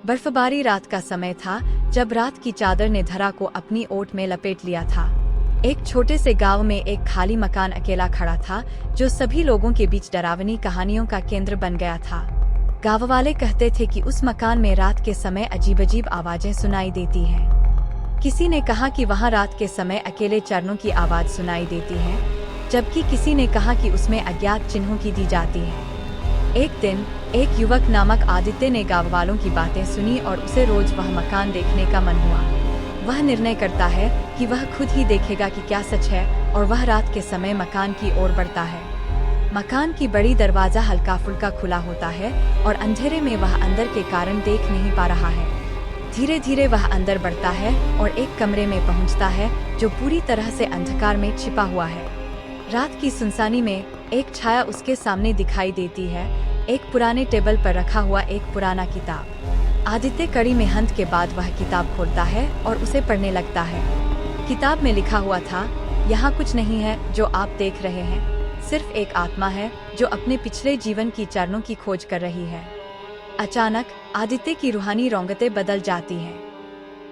बर्फबारी रात का समय था जब रात की चादर ने धरा को अपनी ओट में लपेट लिया था। एक छोटे से गांव में एक खाली मकान अकेला खड़ा था जो सभी लोगों के बीच डरावनी कहानियों का केंद्र बन गया था। गांव वाले कहते थे कि उस मकान में रात के समय अजीब-अजीब आवाजें सुनाई देती हैं। किसी ने कहा कि वहां रात के समय अकेले चरणों की आवाज सुनाई देती है, जबकि किसी ने कहा कि उसमें अज्ञात चिन्हों की दी जाती है। एक दिन एक युवक नामक आदित्य ने गांव वालों की बातें सुनी और उसे रोज वह मकान देखने का मन हुआ। वह निर्णय करता है कि वह खुद ही देखेगा कि क्या सच है, और वह रात के समय मकान की ओर बढ़ता है। मकान की बड़ी दरवाजा हल्का फुल्का खुला होता है और अंधेरे में वह अंदर के कारण देख नहीं पा रहा है। धीरे धीरे वह अंदर बढ़ता है और एक कमरे में पहुंचता है जो पूरी तरह से अंधकार में छिपा हुआ है। रात की सुनसानी में एक छाया उसके सामने दिखाई देती है, एक पुराने टेबल पर रखा हुआ एक पुराना किताब। आदित्य कड़ी मेहनत के बाद वह किताब खोलता है और उसे पढ़ने लगता है। किताब में लिखा हुआ था, यहाँ कुछ नहीं है जो आप देख रहे हैं, सिर्फ एक आत्मा है जो अपने पिछले जीवन की चरणों की खोज कर रही है। अचानक आदित्य की रूहानी रौंगतें बदल जाती हैं।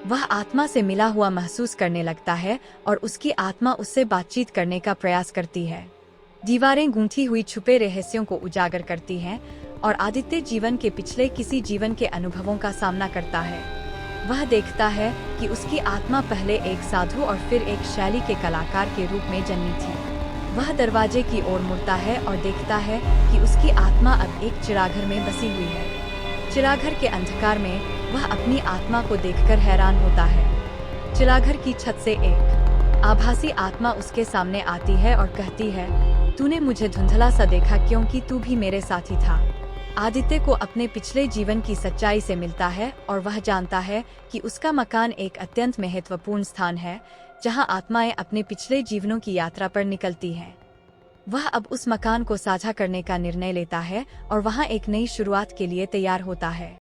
वह आत्मा से मिला हुआ महसूस करने लगता है और उसकी आत्मा उससे बातचीत करने का प्रयास करती है। दीवारें गूंथी हुई छुपे रहस्यों को उजागर करती हैं और आदित्य जीवन के पिछले किसी जीवन के अनुभवों का सामना करता है। वह देखता है कि उसकी आत्मा पहले एक साधु और फिर एक शैली के कलाकार के रूप में जन्मी थी। वह दरवाजे की ओर मुड़ता है और देखता है कि उसकी आत्मा अब एक चिड़ाघर में बसी हुई है। चिड़ाघर के अंधकार में वह अपनी आत्मा को देखकर हैरान होता है। चिड़ाघर की छत से एक आभासी आत्मा उसके सामने आती है और कहती है, तूने मुझे धुंधला सा देखा क्योंकि तू भी मेरे साथी था। आदित्य को अपने पिछले जीवन की सच्चाई से मिलता है और वह जानता है कि उसका मकान एक अत्यंत महत्वपूर्ण स्थान है जहां आत्माएं अपने पिछले जीवनों की यात्रा पर निकलती हैं। वह अब उस मकान को साझा करने का निर्णय लेता है और वहां एक नई शुरुआत के लिए तैयार होता है।